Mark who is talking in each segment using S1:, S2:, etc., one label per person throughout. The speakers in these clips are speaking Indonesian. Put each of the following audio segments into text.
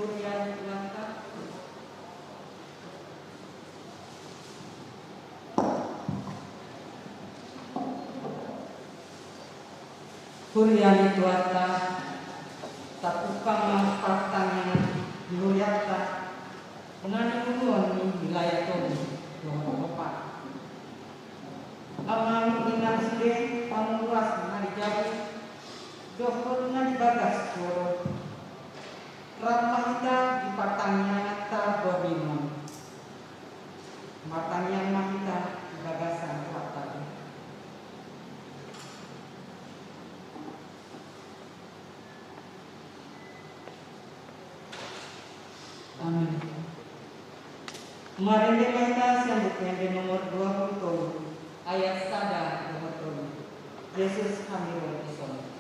S1: Kurian Tuanta. Kurian Tuanta. Tapukang partanya Luyata. Nani Muruan ni wilayah Toni. Doa Bapak. Amang inang sile pamuras nari jauh. Dohor nari bagas koro. Ramahita di patangnya ta bobimon. Matangnya mahita di bagasan patang. Amin. Kemarin dia mahita yang di nomor 20 ayat sada 20. Yesus kami berdoa.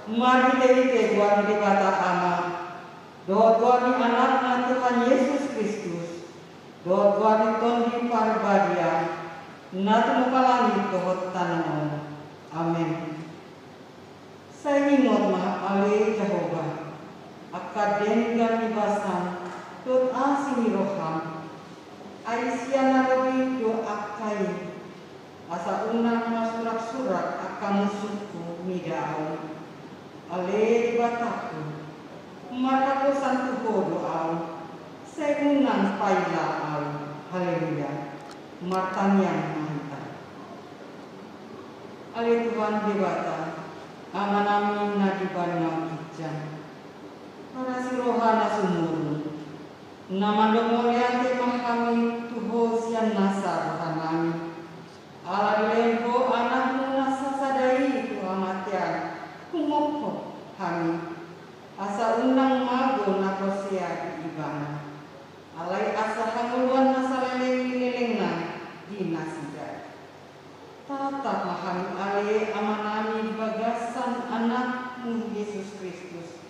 S1: Mari kita buat kata ama. Doa ni anak Tuhan Yesus Kristus. Doa ni tondi parbadia. Natu mukalani tohot tanamon. Amin. Saya ingat maha ale Jehovah. Akaden gani basan. Tot asini roham. Aisyana robi do akai. Asa unang masurak-surak akan suku midau. Ale bataku, mataku santu doa, segunang paila au, haleluya, martanya mantap. Ale Tuhan debata, amanami nadibana kijang, para sirohana sumuru, namando moliante mahami tuho sian nasa rohanami, ala lembo anakmu nasa sadai tu amatian. Kumopo kami asa unang mago na kosia di ibana alay asa hanguluan na sa leleng-leleng di nasida tatap mahami ale amanami bagasan anakmu Yesus Kristus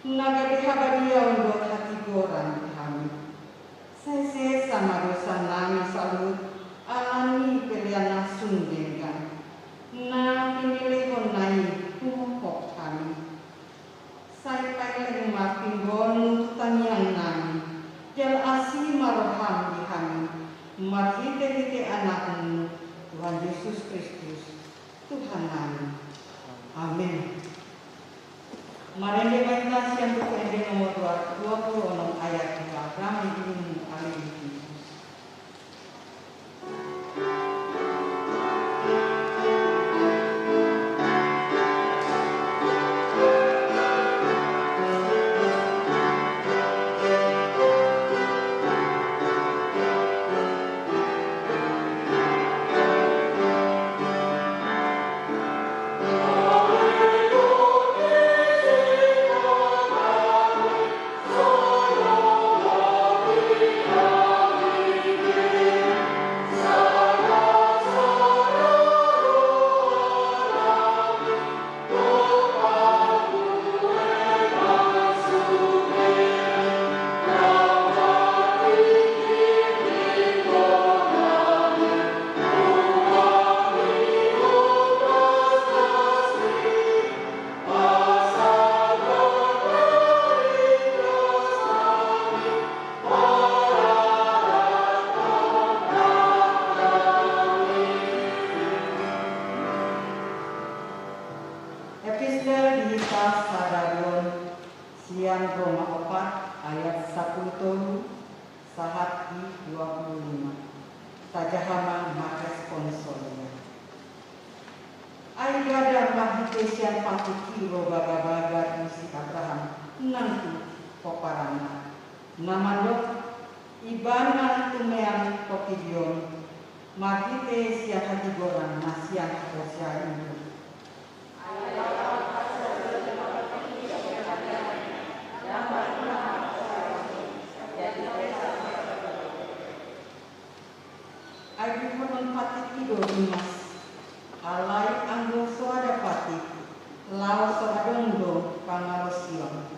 S1: nagadihabadiya undok hati goran kami sese sama dosa nami salut alani pilihan sundengkan na pinilihon nai kumukok kami. Saya pengen mapinggon tuntutan yang nami. Jal asih maroham di kami. Marhite-hite anakmu Tuhan Yesus Kristus Tuhan nami. Amin. Mari kita baca yang buku Ende nomor 26 ayat 2. Kami ingin alih. 25. Tajahama ma responsoria. Ai gada mahitesian pakikiro baga-baga musik Abraham nanti poparana. Namandok ibana tumean pokidion magite sia hatigoran nasian akosia itu. Agi honon pati tido dimas alai anggo soada pati lao soadondo pangarosion.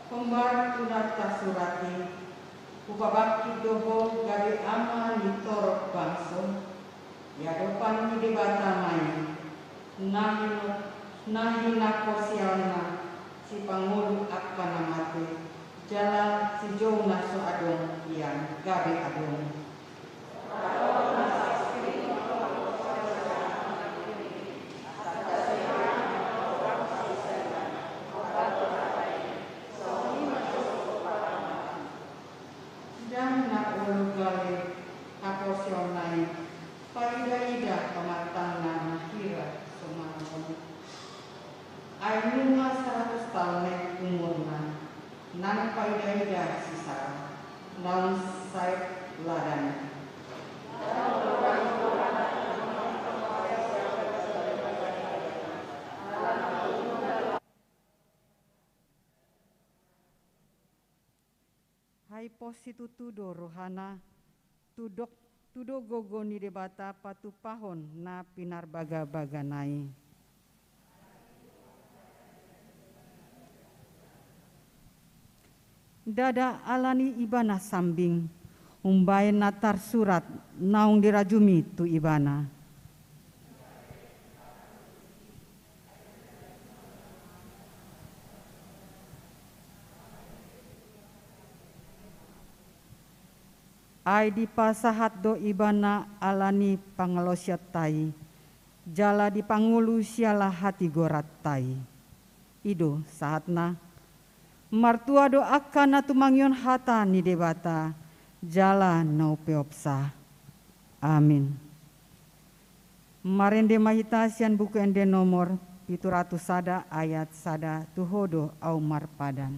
S1: Pembar tunata surati upabakti doho gawe ama ni torok bangso ya depan ni debata mai nahina kosialna si pangulu akan namate jalan si jona so adong yang gawe adong. Ainunga 100 tahun umurna nang paidaida sisa naun saib ladan. Hai positutu do rohana tudo gogo ni debata patu pahon na pinar baga-baga nai. Dada alani ibana sambing umbai natar surat naung dirajumi tu ibana. Ai di pasahat do ibana alani pangelosiat tai jala di pangulu siala hati gorat tai. Ido saatna martua doakan na tumangyon hata ni debata jala nau peopsa. Amin. Marende mahitasian buku ende nomor 700 sada ayat sada tuhodo au marpadan.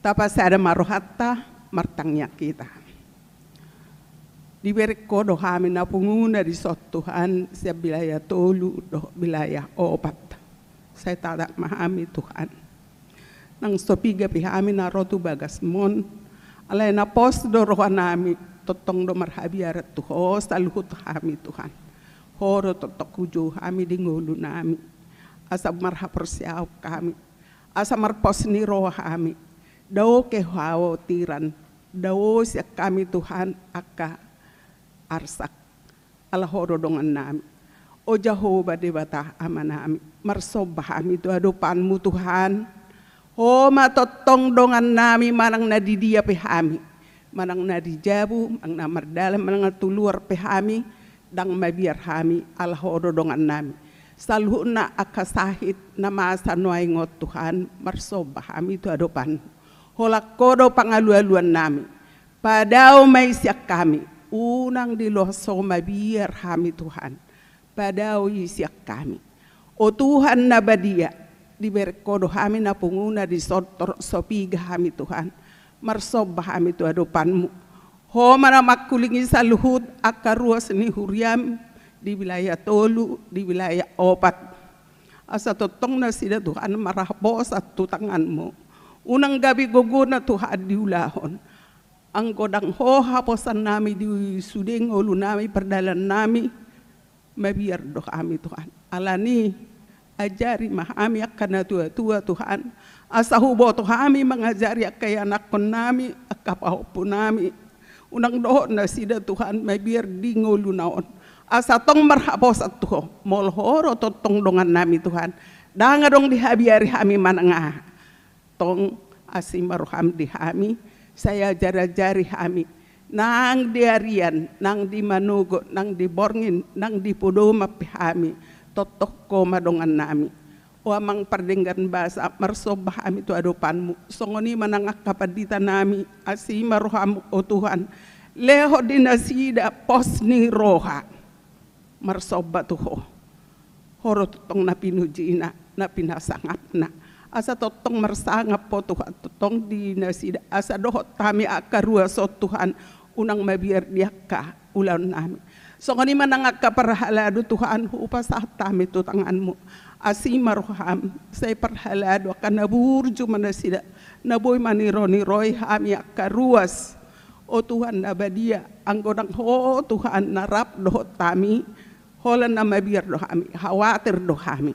S2: Tapos ada marohata martangnya kita. Diberi kodo kami na punguna di sot Tuhan sa bilaya tolu do bilaya opat. Saya tak memahami Tuhan. Nang sopiga pihami na rotu bagas mon. Alay na pos do rohanami totong do marhabiara Tuhan. Saluhut kami Tuhan. Horo totok kujo kami di ngulu nami. Asab marha persiaw kami. asa marpos ni roh kami. Daw kekhawatiran, daw siya kami Tuhan aka arsak alahorodongan nami. O Jehovah debata amanami, marsobah kami tu adupanmu Tuhan. O matotong dongan nami manang nadidia pehami, manang nadijabu, ang namardalam, manang natuluar pehami, dang mabiar kami alahorodongan nami. Salhu na akasahit na masanuay ngot Tuhan, marsobah kami tu adupan. Holak kodo pangalualuan nami, padaw may siyak kami, unang diloso mabiar kami Tuhan, padaw isiyak kami. O Tuhan na badia, diberi kodo kami na punguna di sopiga kami Tuhan, marsobah kami tu adupanmu. Ho mana makulingi sa luhut akaruas ni huriam, di wilayah Tolu, di wilayah Opat. Asa totong na sila Tuhan marahbos at tutanganmu. Unang gabi guguna Tuhan diulahon. Ang godang ho haposan nami di suding ulu nami perdalan nami. Mabiar do kami Tuhan. Alani ajari mahami akan na tua Tuhan. Asa hubo Tuhan mengajari akay anak kon nami akapahopo nami. Unang doon na sila Tuhan mabiar di ngulu naon. Asa tong marhabos at tuho, molhoro totong dongan nami Tuhan. Danga dong dihabiari kami mananga. Tong asimaruham di kami, saya jari-jari kami. Nang diarian, nang di manugo, nang di borngin, nang di pudoma kami. Totok ko madongan nami. O amang pardenggan basa, marsobah kami tu adupanmu. Songoni manangak kapadita nami, asimaruham o Tuhan. Leho dinasida pos ni roha. Marsoba tuho horo totong na pinujina na pinasangap na asa totong marsangap po Tuhan totong di nasida asa dohot kami akarua so Tuhan unang mabiar dia ka ulan namin so kani manangak kaparhalado Tuhan upasa tami tutanganmu asimaruham say parhalado kanaburju manasida naboy maniro-niroy kami akaruas o Tuhan nabadia ang godang ho Tuhan narap dohot kami holan na mabiar do kami, khawatir do kami.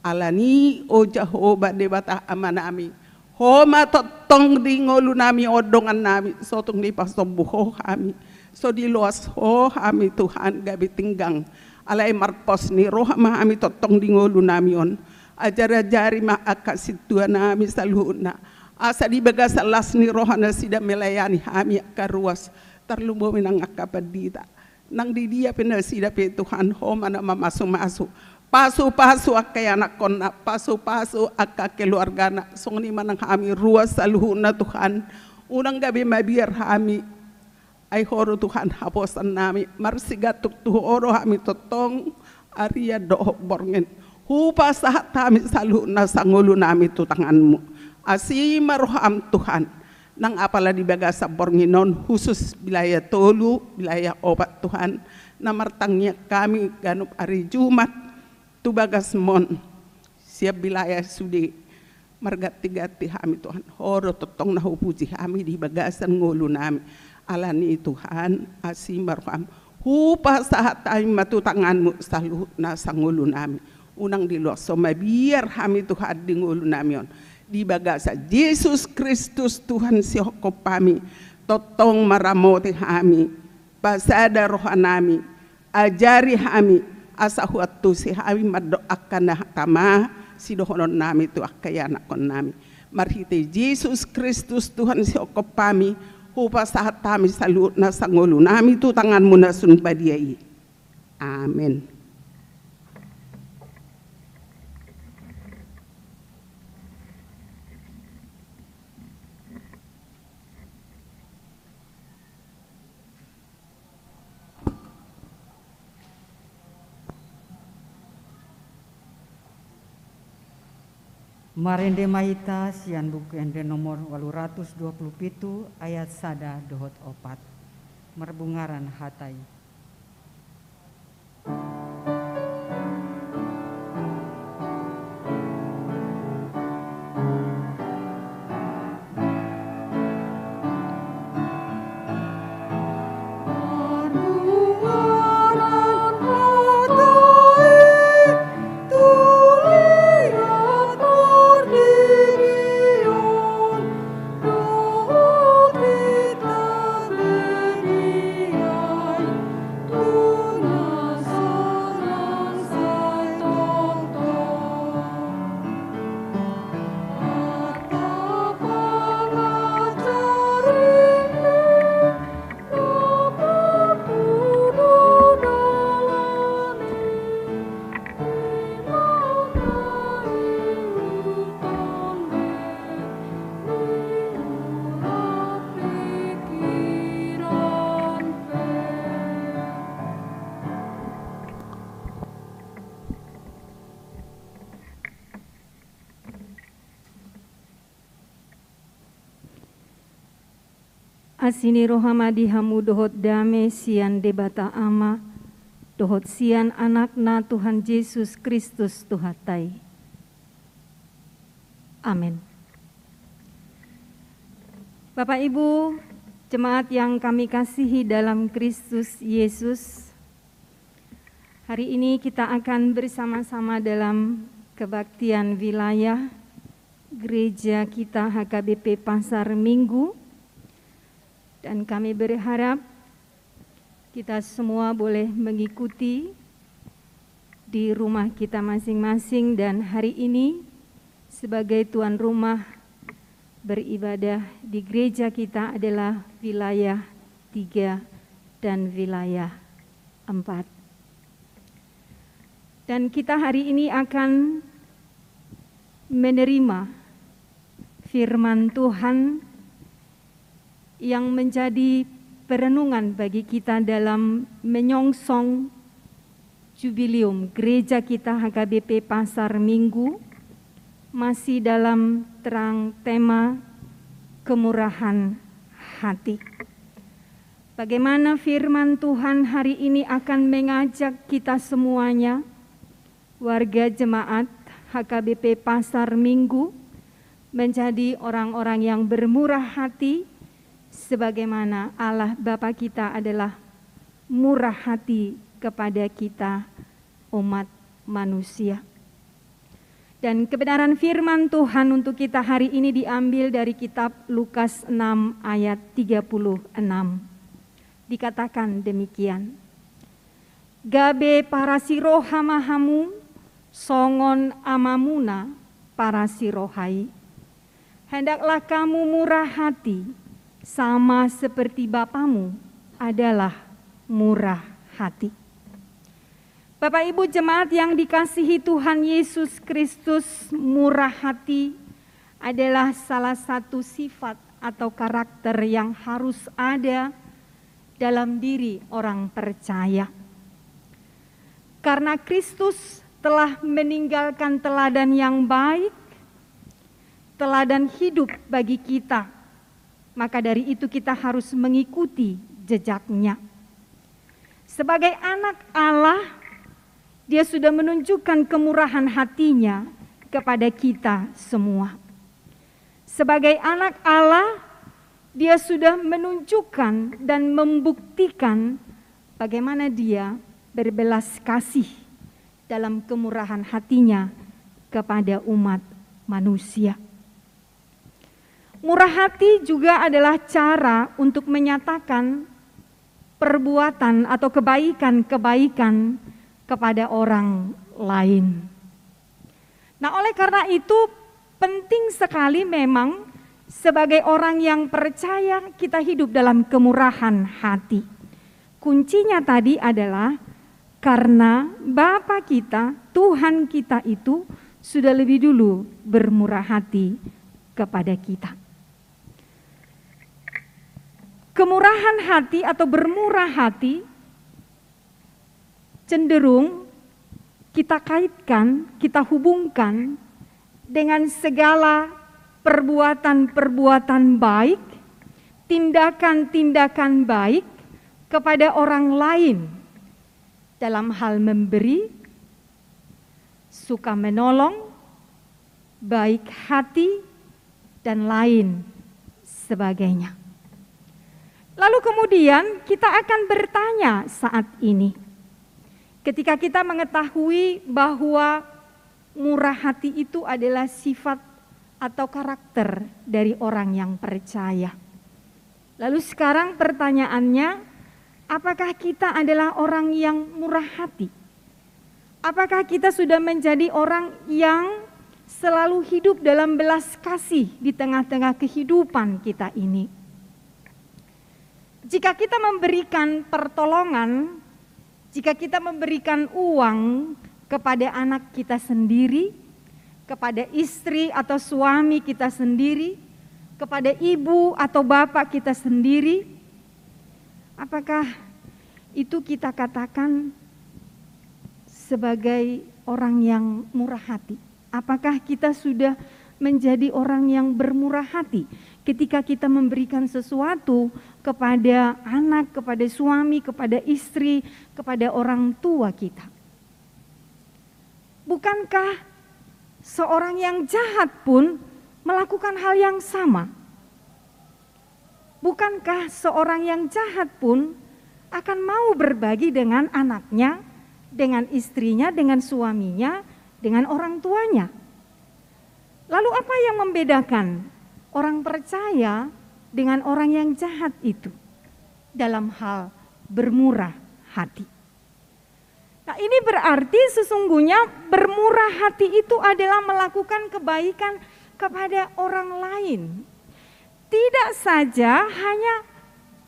S2: Alani o Jehovah debata amanami. Ho matotong di ngolu nami odongan nami, sotong di pasobuho kami. So di luas ho kami Tuhan gabi tinggang. Alay marpos ni roh kami totong di ngolu nami on. Ajar-ajari maakasitua nami saluhuna. Asa di bagas alas ni roh na sida melayani kami karuas. Terlubo minang akapadita. Nang di dia pinasida pe Tuhan ho mana mamasu-masu pasu-pasu akay anak kon na pasu-pasu akka keluarga na songni manang kami ruas saluhuna Tuhan unang gabi mabiar kami ay horo Tuhan haposan nami marsigatuk tu oro kami totong aria doh borngen hupa sahat kami saluhuna sangulu nami tutanganmu asimaroham Tuhan nang apala di bagasa bornginon khusus wilayah Tolu, wilayah Opat Tuhan na martangnya kami ganup hari Jumat tu bagas mon siap wilayah sudi margati-gati kami Tuhan horo totong na hupuji kami di bagasan ngulu nami alani Tuhan asimaruham hupa saat kami matutanganmu saluh na sangulu nami unang diloso mabiar kami Tuhan di ngulu nami on di bagasa Yesus Kristus Tuhan sihoko pami totong maramote kami pasada rohanami ajari kami asa huatu si kami madoakan na kama sidohonon nami tu akayana kon nami marhite Yesus Kristus Tuhan sihoko pami hupa sahat kami salut na sangulu nami tu tanganmu na sunbadiai amen.
S3: Marende maita sian buku ende nomor 827 ayat sada dohot opat merbungaran hatai.
S4: Tuliat berdiri asini rohamadi hamu dohot dame sian debata ama, dohot sian anakna Tuhan Yesus Kristus Tuhatai. Amin. Bapak Ibu, jemaat yang kami kasihi dalam Kristus Yesus, hari ini kita akan bersama-sama dalam kebaktian wilayah gereja kita HKBP Pasar Minggu, dan kami berharap kita semua boleh mengikuti di rumah kita masing-masing, dan hari ini sebagai tuan rumah beribadah di gereja kita adalah wilayah 3 dan wilayah 4. Dan kita hari ini akan menerima firman Tuhan yang menjadi perenungan bagi kita dalam menyongsong jubilium gereja kita HKBP Pasar Minggu, masih dalam terang tema kemurahan hati. Bagaimana firman Tuhan hari ini akan mengajak kita semuanya, warga jemaat HKBP Pasar Minggu, menjadi orang-orang yang bermurah hati, sebagaimana Allah Bapa kita adalah murah hati kepada kita, umat manusia. Dan kebenaran firman Tuhan untuk kita hari ini diambil dari kitab Lukas 6 ayat 36. Dikatakan demikian. Gabe parasiro hamahamu, songon amamuna parasirohai. Hendaklah kamu murah hati, sama seperti Bapamu adalah murah hati. Bapak Ibu jemaat yang dikasihi Tuhan Yesus Kristus, murah hati adalah salah satu sifat atau karakter yang harus ada dalam diri orang percaya. Karena Kristus telah meninggalkan teladan yang baik, teladan hidup bagi kita, maka dari itu kita harus mengikuti jejaknya. Sebagai anak Allah, Dia sudah menunjukkan kemurahan hatinya kepada kita semua. Sebagai anak Allah, Dia sudah menunjukkan dan membuktikan bagaimana Dia berbelas kasih dalam kemurahan hatinya kepada umat manusia. Murah hati juga adalah cara untuk menyatakan perbuatan atau kebaikan-kebaikan kepada orang lain. Nah, oleh karena itu penting sekali memang sebagai orang yang percaya kita hidup dalam kemurahan hati. Kuncinya tadi adalah karena Bapa kita, Tuhan kita itu sudah lebih dulu bermurah hati kepada kita. Kemurahan hati atau bermurah hati cenderung kita kaitkan, kita hubungkan dengan segala perbuatan-perbuatan baik, tindakan-tindakan baik kepada orang lain dalam hal memberi, suka menolong, baik hati, dan lain sebagainya. Lalu kemudian kita akan bertanya saat ini, ketika kita mengetahui bahwa murah hati itu adalah sifat atau karakter dari orang yang percaya. Lalu sekarang pertanyaannya, apakah kita adalah orang yang murah hati? Apakah kita sudah menjadi orang yang selalu hidup dalam belas kasih di tengah-tengah kehidupan kita ini? Jika kita memberikan pertolongan, jika kita memberikan uang kepada anak kita sendiri, kepada istri atau suami kita sendiri, kepada ibu atau bapak kita sendiri, apakah itu kita katakan sebagai orang yang murah hati? Apakah kita sudah menjadi orang yang bermurah hati ketika kita memberikan sesuatu kepada anak, kepada suami, kepada istri, kepada orang tua kita. Bukankah seorang yang jahat pun melakukan hal yang sama? Bukankah seorang yang jahat pun akan mau berbagi dengan anaknya, dengan istrinya, dengan suaminya, dengan orang tuanya? Lalu apa yang membedakan orang percaya dengan orang yang jahat itu dalam hal bermurah hati? Nah, ini berarti sesungguhnya bermurah hati itu adalah melakukan kebaikan kepada orang lain. Tidak saja hanya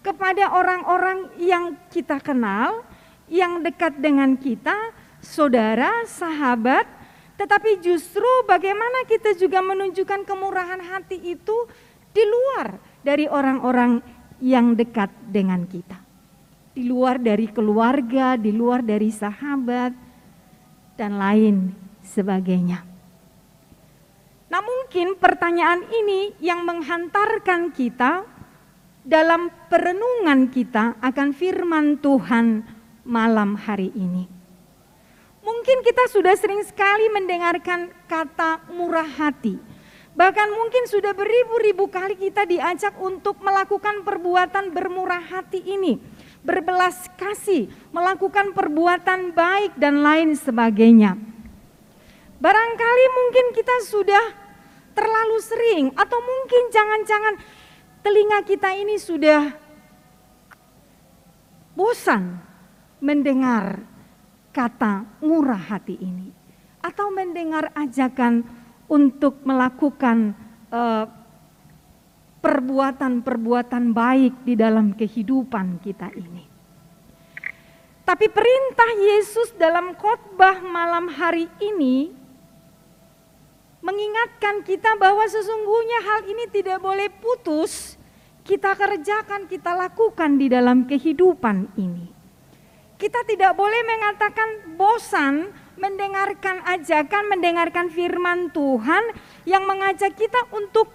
S4: kepada orang-orang yang kita kenal, yang dekat dengan kita, saudara, sahabat, tetapi justru bagaimana kita juga menunjukkan kemurahan hati itu di luar dari orang-orang yang dekat dengan kita. Di luar dari keluarga, di luar dari sahabat, dan lain sebagainya. Nah, mungkin pertanyaan ini yang menghantarkan kita dalam perenungan kita akan firman Tuhan malam hari ini. Mungkin kita sudah sering sekali mendengarkan kata murah hati. Bahkan mungkin sudah beribu-ribu kali kita diajak untuk melakukan perbuatan bermurah hati ini. Berbelas kasih, melakukan perbuatan baik dan lain sebagainya. Barangkali mungkin kita sudah terlalu sering, atau mungkin jangan-jangan telinga kita ini sudah bosan mendengar kata murah hati ini, atau mendengar ajakan untuk melakukan perbuatan-perbuatan baik di dalam kehidupan kita ini. Tapi perintah Yesus dalam khotbah malam hari ini mengingatkan kita bahwa sesungguhnya hal ini tidak boleh putus kita kerjakan, kita lakukan di dalam kehidupan ini. Kita tidak boleh mengatakan bosan mendengarkan ajakan, mendengarkan firman Tuhan yang mengajak kita untuk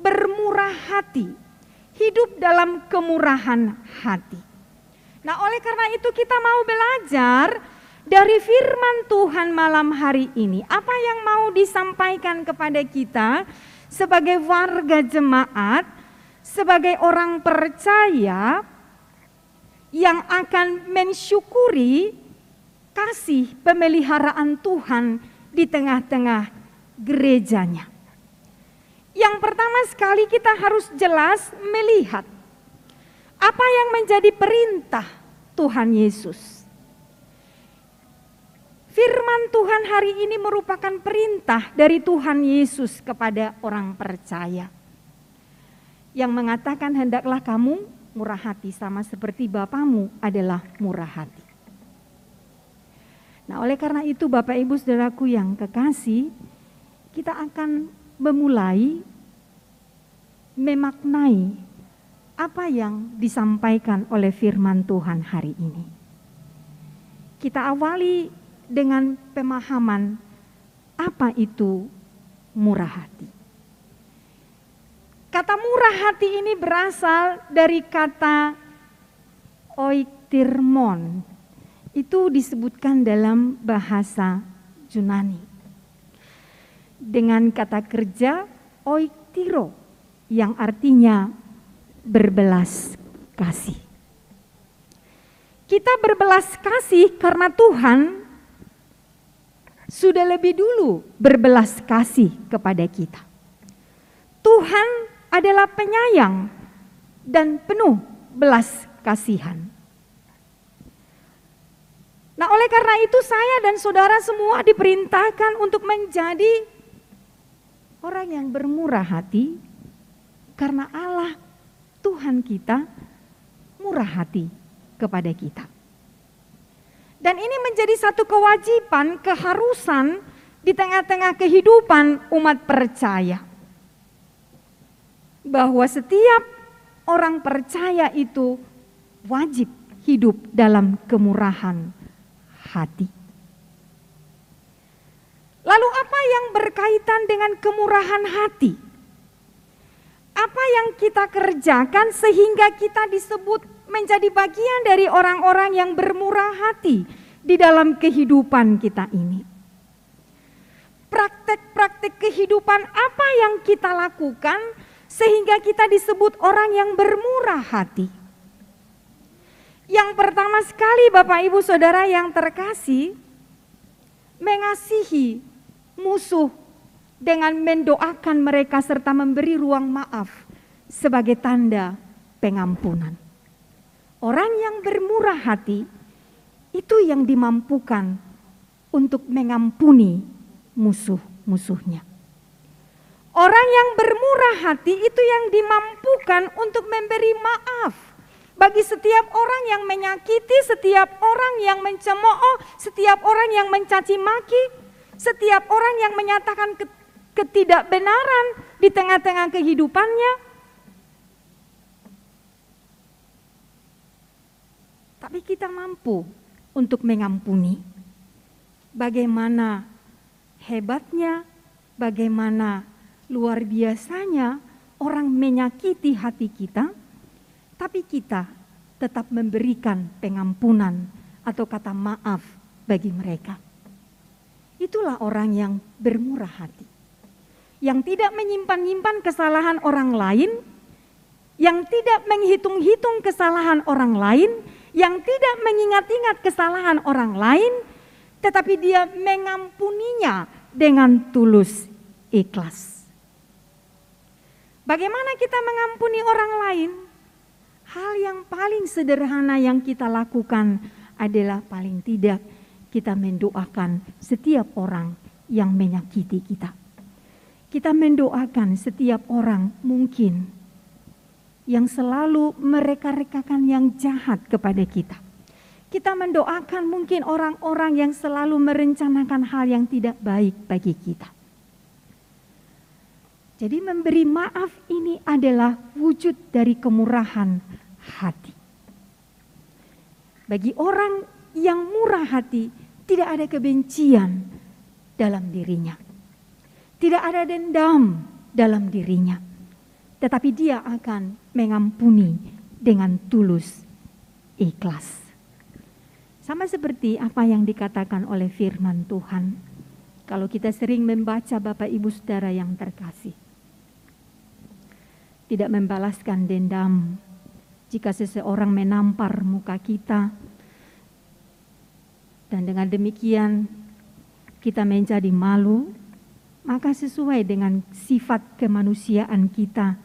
S4: bermurah hati, hidup dalam kemurahan hati. Nah, oleh karena itu kita mau belajar dari firman Tuhan malam hari ini. Apa yang mau disampaikan kepada kita sebagai warga jemaat, sebagai orang percaya yang akan mensyukuri kasih pemeliharaan Tuhan di tengah-tengah gerejanya. Yang pertama sekali kita harus jelas melihat apa yang menjadi perintah Tuhan Yesus. Firman Tuhan hari ini merupakan perintah dari Tuhan Yesus kepada orang percaya. Yang mengatakan hendaklah kamu murah hati sama seperti Bapamu adalah murah hati. Nah, oleh karena itu Bapak Ibu Saudaraku yang kekasih, kita akan memulai memaknai apa yang disampaikan oleh firman Tuhan hari ini. Kita awali dengan pemahaman apa itu murah hati. Kata murah hati ini berasal dari kata oiktirmon. Itu disebutkan dalam bahasa Yunani. Dengan kata kerja oiktiro yang artinya berbelas kasih. Kita berbelas kasih karena Tuhan sudah lebih dulu berbelas kasih kepada kita. Tuhan adalah penyayang dan penuh belas kasihan. Nah, oleh karena itu saya dan saudara semua diperintahkan untuk menjadi orang yang bermurah hati karena Allah Tuhan kita murah hati kepada kita. Dan ini menjadi satu kewajiban, keharusan di tengah-tengah kehidupan umat percaya. Bahwa setiap orang percaya itu wajib hidup dalam kemurahan hati. Lalu apa yang berkaitan dengan kemurahan hati? Apa yang kita kerjakan sehingga kita disebut menjadi bagian dari orang-orang yang bermurah hati di dalam kehidupan kita ini? Praktek-praktek kehidupan apa yang kita lakukan sehingga kita disebut orang yang bermurah hati? Yang pertama sekali Bapak Ibu Saudara yang terkasih, mengasihi musuh dengan mendoakan mereka serta memberi ruang maaf sebagai tanda pengampunan. Orang yang bermurah hati itu yang dimampukan untuk mengampuni musuh-musuhnya. Orang yang bermurah hati itu yang dimampukan untuk memberi maaf bagi setiap orang yang menyakiti, setiap orang yang mencemooh, setiap orang yang mencaci maki, setiap orang yang menyatakan ketidakbenaran di tengah-tengah kehidupannya. Tapi kita mampu untuk mengampuni. Bagaimana hebatnya, bagaimana luar biasanya orang menyakiti hati kita, tapi kita tetap memberikan pengampunan atau kata maaf bagi mereka. Itulah orang yang bermurah hati, yang tidak menyimpan-nyimpan kesalahan orang lain, yang tidak menghitung-hitung kesalahan orang lain, yang tidak mengingat-ingat kesalahan orang lain, tetapi dia mengampuninya dengan tulus ikhlas. Bagaimana kita mengampuni orang lain? Hal yang paling sederhana yang kita lakukan adalah paling tidak kita mendoakan setiap orang yang menyakiti kita. Kita mendoakan setiap orang mungkin yang selalu mereka-rekakan yang jahat kepada kita. Kita mendoakan mungkin orang-orang yang selalu merencanakan hal yang tidak baik bagi kita. Jadi memberi maaf ini adalah wujud dari kemurahan hati. Bagi orang yang murah hati, tidak ada kebencian dalam dirinya. Tidak ada dendam dalam dirinya. Tetapi dia akan mengampuni dengan tulus ikhlas. Sama seperti apa yang dikatakan oleh firman Tuhan. Kalau kita sering membaca Bapak Ibu Saudara yang terkasih. Tidak membalaskan dendam jika seseorang menampar muka kita. Dan dengan demikian kita menjadi malu, maka sesuai dengan sifat kemanusiaan kita,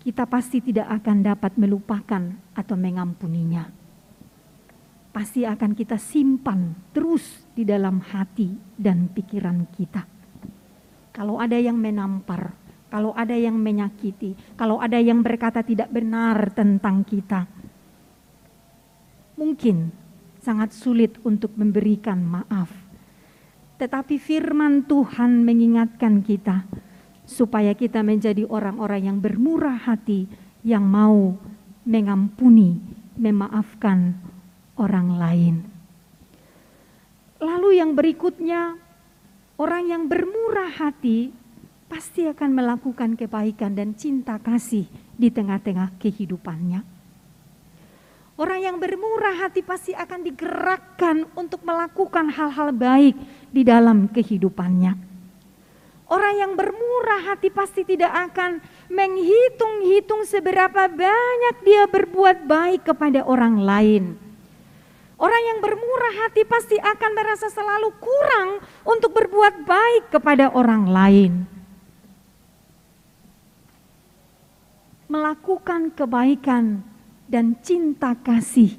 S4: kita pasti tidak akan dapat melupakan atau mengampuninya. Pasti akan kita simpan terus di dalam hati dan pikiran kita. Kalau ada yang menampar, kalau ada yang menyakiti, kalau ada yang berkata tidak benar tentang kita, mungkin sangat sulit untuk memberikan maaf. Tetapi firman Tuhan mengingatkan kita supaya kita menjadi orang-orang yang bermurah hati, yang mau mengampuni, memaafkan orang lain. Lalu yang berikutnya, orang yang bermurah hati pasti akan melakukan kebaikan dan cinta kasih di tengah-tengah kehidupannya. Orang yang bermurah hati pasti akan digerakkan untuk melakukan hal-hal baik di dalam kehidupannya. Orang yang bermurah hati pasti tidak akan menghitung-hitung seberapa banyak dia berbuat baik kepada orang lain. Orang yang bermurah hati pasti akan merasa selalu kurang untuk berbuat baik kepada orang lain. Melakukan kebaikan dan cinta kasih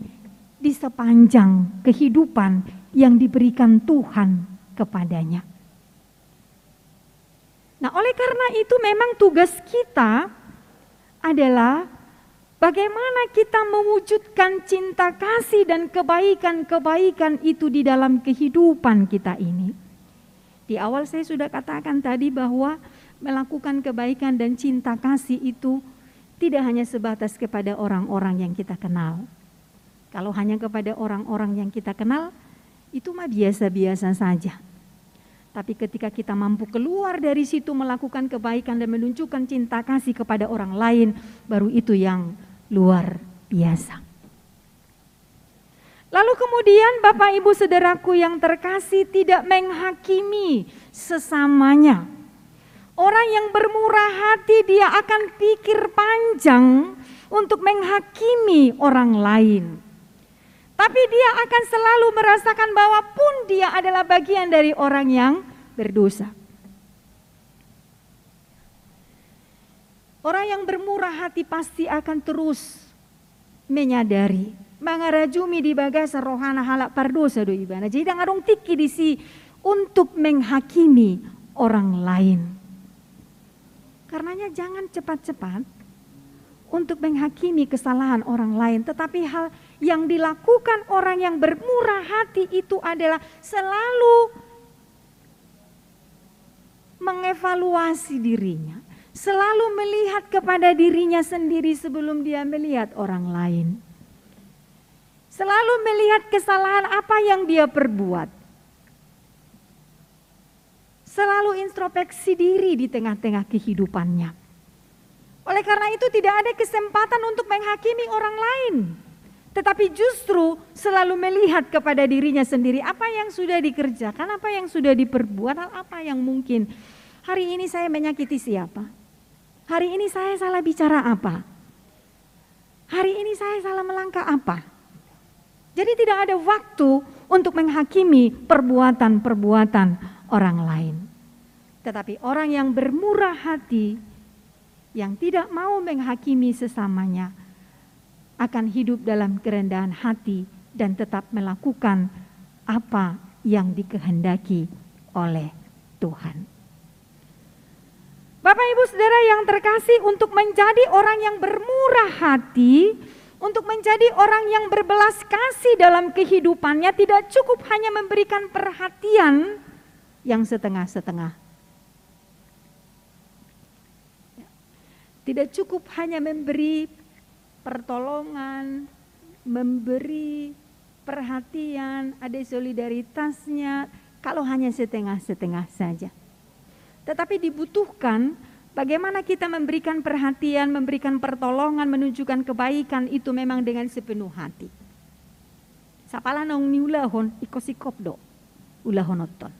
S4: di sepanjang kehidupan yang diberikan Tuhan kepadanya. Nah, oleh karena itu memang tugas kita adalah bagaimana kita mewujudkan cinta kasih dan kebaikan-kebaikan itu di dalam kehidupan kita ini. Di awal saya sudah katakan tadi bahwa melakukan kebaikan dan cinta kasih itu tidak hanya sebatas kepada orang-orang yang kita kenal. Kalau hanya kepada orang-orang yang kita kenal, itu mah biasa-biasa saja. Tapi ketika kita mampu keluar dari situ melakukan kebaikan dan menunjukkan cinta kasih kepada orang lain, baru itu yang luar biasa. Lalu kemudian Bapak Ibu Saudaraku yang terkasih, tidak menghakimi sesamanya. Orang yang bermurah hati dia akan pikir panjang untuk menghakimi orang lain. Tapi dia akan selalu merasakan bahwa pun dia adalah bagian dari orang yang berdosa. Orang yang bermurah hati pasti akan terus menyadari mangarajumi di bagasa rohana halak pardosa do ibana. Jadi ngarong tiki disi untuk menghakimi orang lain. Karenanya jangan cepat-cepat untuk menghakimi kesalahan orang lain, tetapi hal yang dilakukan orang yang bermurah hati itu adalah selalu mengevaluasi dirinya, selalu melihat kepada dirinya sendiri sebelum dia melihat orang lain. Selalu melihat kesalahan apa yang dia perbuat. Selalu introspeksi diri di tengah-tengah kehidupannya. Oleh karena itu tidak ada kesempatan untuk menghakimi orang lain. Tetapi justru selalu melihat kepada dirinya sendiri apa yang sudah dikerjakan, apa yang sudah diperbuat, apa yang mungkin. Hari ini saya menyakiti siapa? Hari ini saya salah bicara apa? Hari ini saya salah melangkah apa? Jadi tidak ada waktu untuk menghakimi perbuatan-perbuatan orang lain. Tetapi orang yang bermurah hati, yang tidak mau menghakimi sesamanya, akan hidup dalam kerendahan hati dan tetap melakukan apa yang dikehendaki oleh Tuhan. Bapak Ibu Saudara yang terkasih, untuk menjadi orang yang bermurah hati, untuk menjadi orang yang berbelas kasih dalam kehidupannya, tidak cukup hanya memberikan perhatian yang setengah-setengah. Tidak cukup hanya memberi pertolongan, memberi perhatian, ada solidaritasnya, kalau hanya setengah-setengah saja. Tetapi dibutuhkan bagaimana kita memberikan perhatian, memberikan pertolongan, menunjukkan kebaikan itu memang dengan sepenuh hati. Sapala nong ni ulahon ikosikop do, ulahonoton.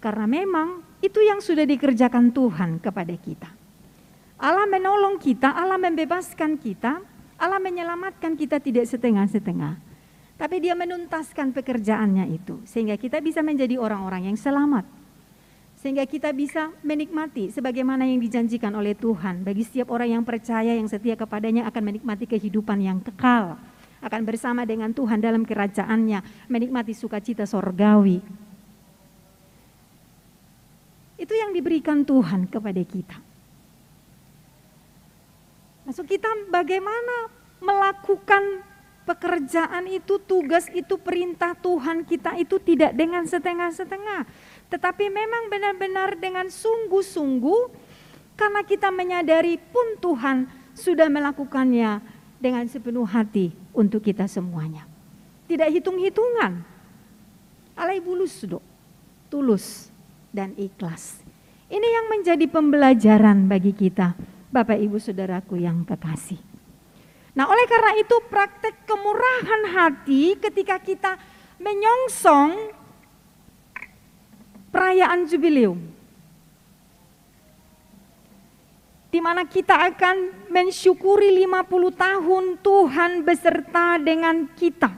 S4: Karena memang itu yang sudah dikerjakan Tuhan kepada kita. Allah menolong kita, Allah membebaskan kita, Allah menyelamatkan kita tidak setengah-setengah. Tapi dia menuntaskan pekerjaannya itu. Sehingga kita bisa menjadi orang-orang yang selamat. Sehingga kita bisa menikmati sebagaimana yang dijanjikan oleh Tuhan. Bagi setiap orang yang percaya, yang setia kepadanya akan menikmati kehidupan yang kekal. Akan bersama dengan Tuhan dalam kerajaannya, menikmati sukacita sorgawi. Itu yang diberikan Tuhan kepada kita. Maksud kita bagaimana melakukan pekerjaan itu, tugas itu, perintah Tuhan kita itu tidak dengan setengah-setengah. Tetapi memang benar-benar dengan sungguh-sungguh, karena kita menyadari pun Tuhan sudah melakukannya dengan sepenuh hati untuk kita semuanya. Tidak hitung-hitungan. Alai bulus do, tulus dan ikhlas. Ini yang menjadi pembelajaran bagi kita, Bapak Ibu Saudaraku yang kekasih. Nah, oleh karena itu praktek kemurahan hati ketika kita menyongsong perayaan jubileum, di mana kita akan mensyukuri 50 tahun Tuhan beserta dengan kita.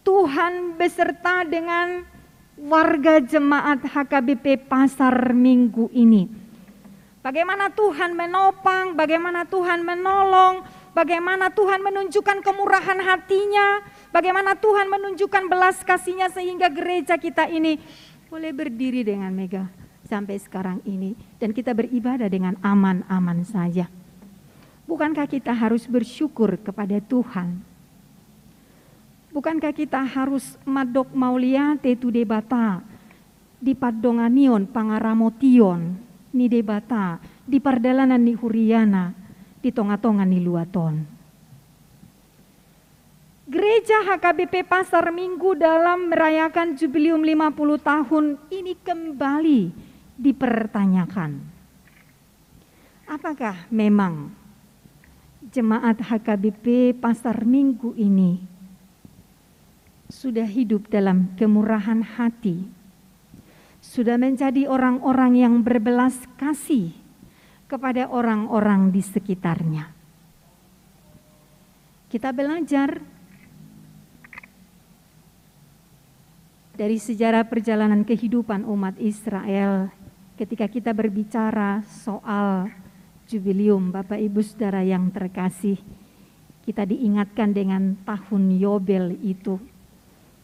S4: Tuhan beserta dengan warga jemaat HKBP Pasar Minggu ini. Bagaimana Tuhan menopang, bagaimana Tuhan menolong, bagaimana Tuhan menunjukkan kemurahan hatinya, bagaimana Tuhan menunjukkan belas kasihnya sehingga gereja kita ini boleh berdiri dengan megah sampai sekarang ini. Dan kita beribadah dengan aman-aman saja. Bukankah kita harus bersyukur kepada Tuhan? Bukankah kita harus madok mauliate tu debata, di padonganion pangaramotion, ni debata, di pardalanan ni huriana, di tonga-tonga ni luaton. Gereja HKBP Pasar Minggu dalam merayakan jubileum 50 tahun ini kembali dipertanyakan. Apakah memang jemaat HKBP Pasar Minggu ini sudah hidup dalam kemurahan hati, sudah menjadi orang-orang yang berbelas kasih kepada orang-orang di sekitarnya? Kita belajar dari sejarah perjalanan kehidupan umat Israel ketika kita berbicara soal jubileum. Bapak Ibu Saudara yang terkasih, kita diingatkan dengan tahun Yobel itu,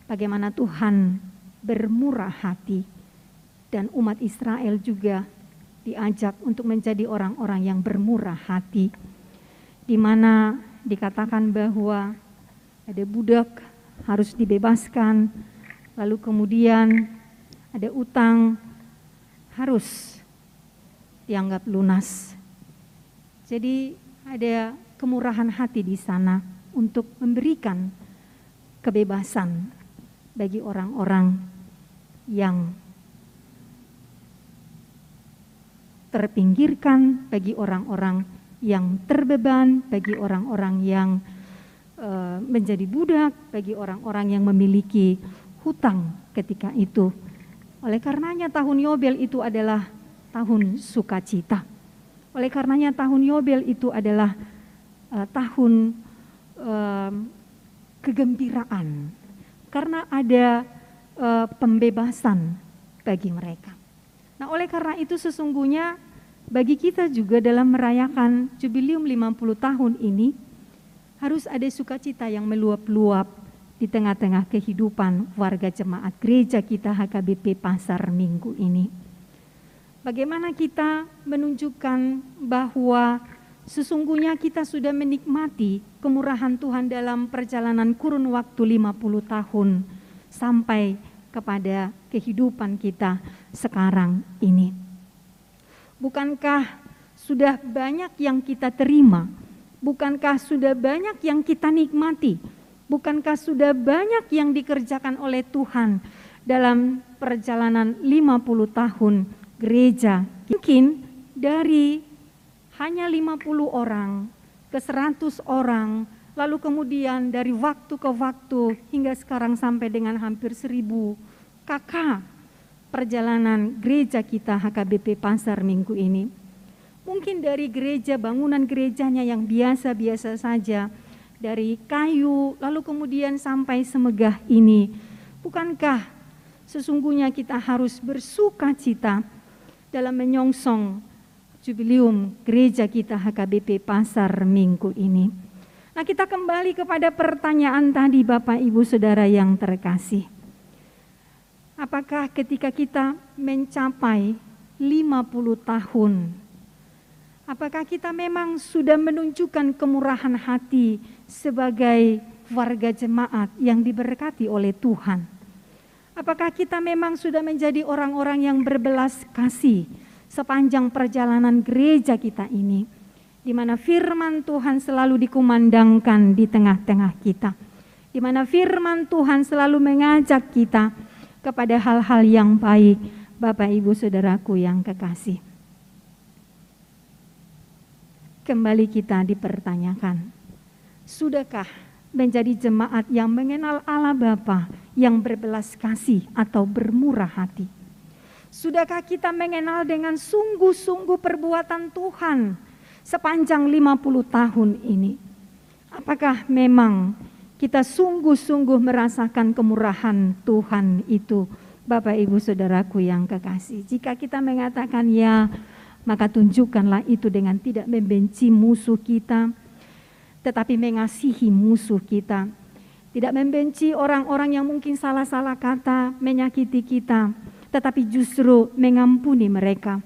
S4: bagaimana Tuhan bermurah hati dan umat Israel juga diajak untuk menjadi orang-orang yang bermurah hati, di mana dikatakan bahwa ada budak harus dibebaskan, lalu kemudian ada utang harus dianggap lunas. Jadi ada kemurahan hati di sana untuk memberikan kebebasan bagi orang-orang yang terpinggirkan, bagi orang-orang yang terbeban, bagi orang-orang yang menjadi budak, bagi orang-orang yang memiliki hutang ketika itu. Oleh karenanya tahun Yobel itu adalah tahun sukacita. Oleh karenanya tahun Yobel itu adalah tahun kegembiraan, karena ada pembebasan bagi mereka. Nah, oleh karena itu sesungguhnya bagi kita juga dalam merayakan jubileum 50 tahun ini harus ada sukacita yang meluap-luap di tengah-tengah kehidupan warga jemaat gereja kita HKBP Pasar Minggu ini. Bagaimana kita menunjukkan bahwa sesungguhnya kita sudah menikmati kemurahan Tuhan dalam perjalanan kurun waktu 50 tahun sampai kepada kehidupan kita sekarang ini. Bukankah sudah banyak yang kita terima? Bukankah sudah banyak yang kita nikmati? Bukankah sudah banyak yang dikerjakan oleh Tuhan dalam perjalanan 50 tahun gereja? Mungkin dari hanya 50 orang ke 100 orang, lalu kemudian dari waktu ke waktu hingga sekarang sampai dengan hampir 1000 kakak perjalanan gereja kita HKBP Pasar Minggu ini. Mungkin dari gereja, bangunan gerejanya yang biasa-biasa saja, dari kayu, lalu kemudian sampai semegah ini. Bukankah sesungguhnya kita harus bersuka cita dalam menyongsong jubileum gereja kita HKBP Pasar Minggu ini? Nah, kita kembali kepada pertanyaan tadi Bapak Ibu Saudara yang terkasih. Apakah ketika kita mencapai 50 tahun, apakah kita memang sudah menunjukkan kemurahan hati sebagai warga jemaat yang diberkati oleh Tuhan? Apakah kita memang sudah menjadi orang-orang yang berbelas kasih sepanjang perjalanan gereja kita ini, di mana firman Tuhan selalu dikumandangkan di tengah-tengah kita, di mana firman Tuhan selalu mengajak kita kepada hal-hal yang baik, Bapak Ibu Saudaraku yang kekasih. Kembali kita dipertanyakan, sudahkah menjadi jemaat yang mengenal Allah Bapa yang berbelas kasih atau bermurah hati? Sudahkah kita mengenal dengan sungguh-sungguh perbuatan Tuhan sepanjang 50 tahun ini? Apakah memang kita sungguh-sungguh merasakan kemurahan Tuhan itu, Bapak Ibu Saudaraku yang kekasih? Jika kita mengatakan ya, maka tunjukkanlah itu dengan tidak membenci musuh kita, tetapi mengasihi musuh kita. Tidak membenci orang-orang yang mungkin salah-salah kata, menyakiti kita, tetapi justru mengampuni mereka.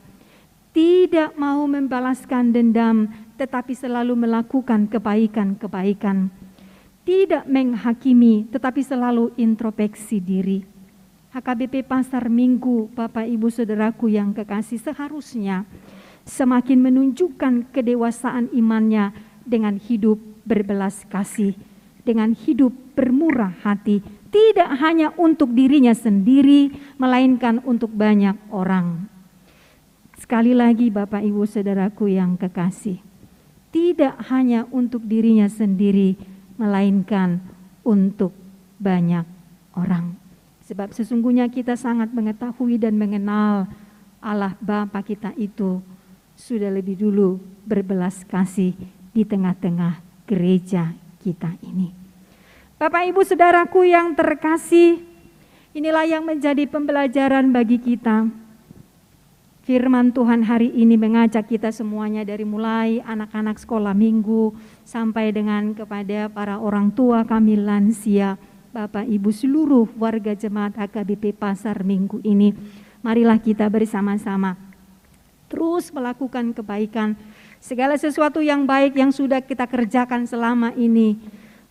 S4: Tidak mau membalaskan dendam, tetapi selalu melakukan kebaikan-kebaikan. Tidak menghakimi, tetapi selalu introspeksi diri. HKBP Pasar Minggu, Bapak Ibu Saudaraku yang kekasih, seharusnya semakin menunjukkan kedewasaan imannya dengan hidup berbelas kasih dengan hidup bermurah hati, tidak hanya untuk dirinya sendiri, melainkan untuk banyak orang. Sekali lagi Bapak Ibu Saudaraku yang kekasih, tidak hanya untuk dirinya sendiri, melainkan untuk banyak orang. Sebab sesungguhnya kita sangat mengetahui dan mengenal Allah Bapa kita itu sudah lebih dulu berbelas kasih di tengah-tengah gereja kita ini. Bapak Ibu Saudaraku yang terkasih, inilah yang menjadi pembelajaran bagi kita. Firman Tuhan hari ini mengajak kita semuanya dari mulai anak-anak sekolah minggu sampai dengan kepada para orang tua kami lansia, Bapak Ibu seluruh warga jemaat HKBP Pasar Minggu ini. Marilah kita bersama-sama terus melakukan kebaikan. Segala sesuatu yang baik yang sudah kita kerjakan selama ini,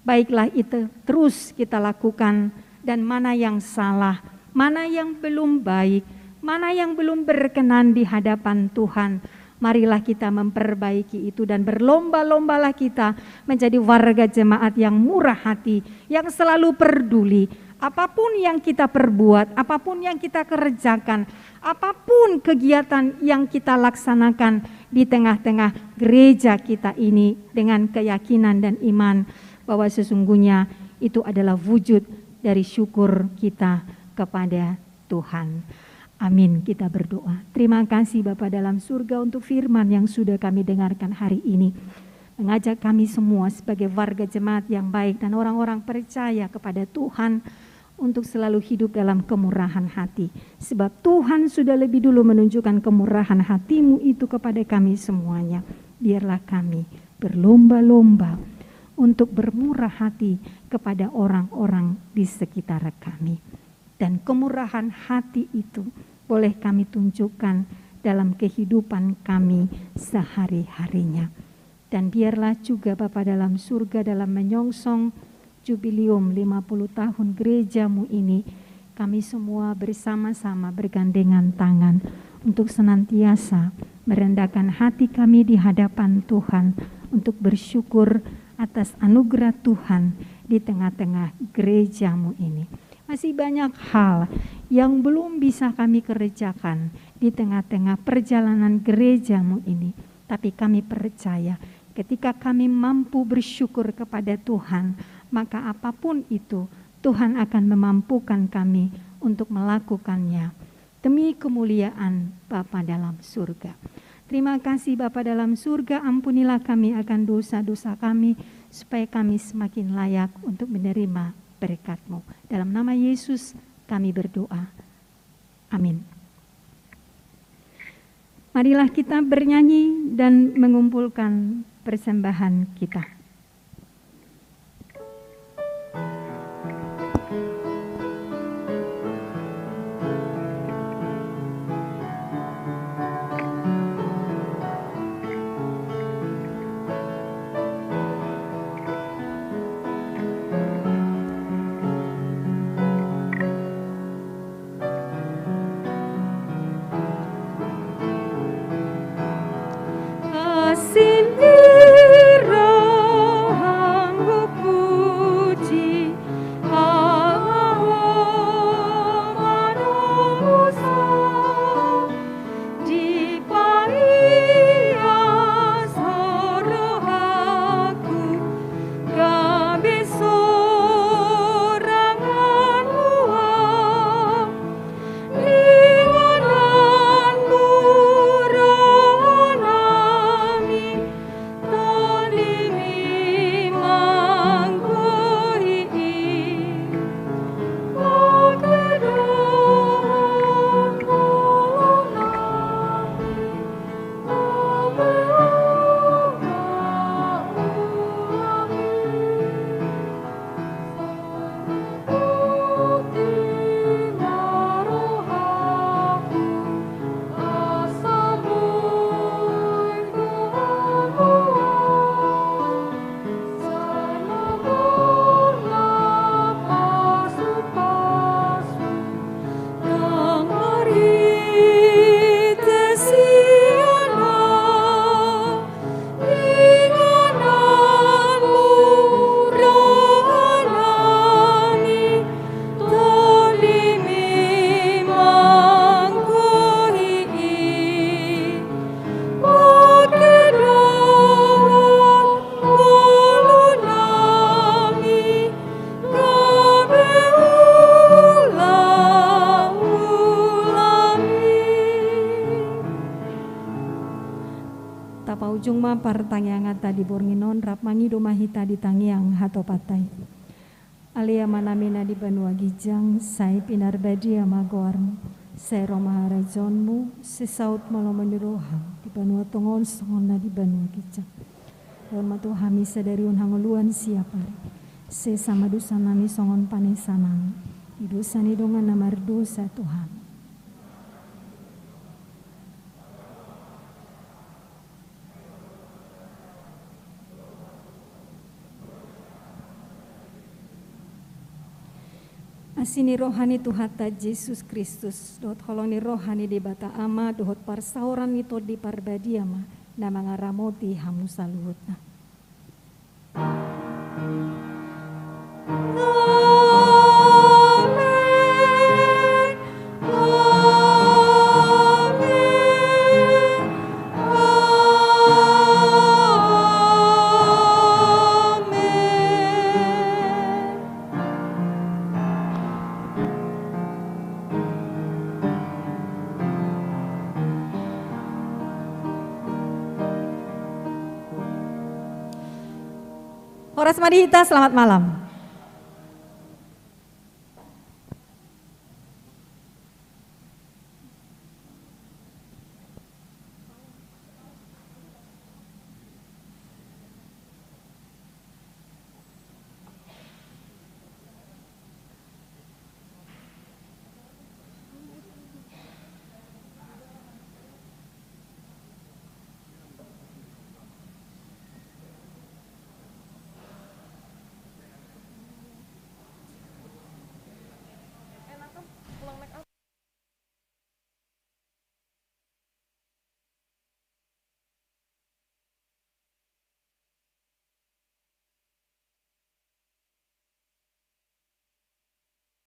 S4: baiklah itu terus kita lakukan. Dan mana yang salah, mana yang belum baik, mana yang belum berkenan di hadapan Tuhan, marilah kita memperbaiki itu dan berlomba-lombalah kita menjadi warga jemaat yang murah hati, yang selalu peduli. Apapun yang kita perbuat, apapun yang kita kerjakan, apapun kegiatan yang kita laksanakan di tengah-tengah gereja kita ini dengan keyakinan dan iman bahwa sesungguhnya itu adalah wujud dari syukur kita kepada Tuhan. Amin, kita berdoa. Terima kasih Bapa dalam surga untuk firman yang sudah kami dengarkan hari ini. Mengajak kami semua sebagai warga jemaat yang baik dan orang-orang percaya kepada Tuhan untuk selalu hidup dalam kemurahan hati. Sebab Tuhan sudah lebih dulu menunjukkan kemurahan hati-Mu itu kepada kami semuanya. Biarlah kami berlomba-lomba untuk bermurah hati kepada orang-orang di sekitar kami. Dan kemurahan hati itu boleh kami tunjukkan dalam kehidupan kami sehari-harinya. Dan biarlah juga Bapa dalam surga dalam menyongsong jubilium 50 tahun gereja-Mu ini, kami semua bersama-sama bergandengan tangan untuk senantiasa merendahkan hati kami di hadapan Tuhan untuk bersyukur atas anugerah Tuhan di tengah-tengah gereja-Mu ini. Masih banyak hal yang belum bisa kami kerjakan di tengah-tengah perjalanan gereja-Mu ini. Tapi kami percaya ketika kami mampu bersyukur kepada Tuhan, maka apapun itu Tuhan akan memampukan kami untuk melakukannya demi kemuliaan Bapa dalam surga. Terima kasih Bapa dalam surga, ampunilah kami akan dosa-dosa kami supaya kami semakin layak untuk menerima berkat-Mu. Dalam nama Yesus kami berdoa. Amin. Marilah kita bernyanyi dan mengumpulkan persembahan kita.
S5: Sindiro
S4: tapa ujung ma pertanyaan tadi bornginon rap mangido mahita di tangiang hato patai. Alia manamina di benua gijang, sai pinar badia magoarmu, sai roma rejonmu, sesaut malam meniroham di benua tongon songona di benua gijang. Lawan matu hami sadari unhangoluan siapari, se sama dosa nami songon panesanami, di dosa ni dongan namar dosa Tuhan. Asini rohani Tuhata Yesus Kristus, dohot holoni rohani di bata ama, dohot parsauran itu di parbadiama, nama ngaramoti hamu saluhutna. Horas Madihita, selamat malam.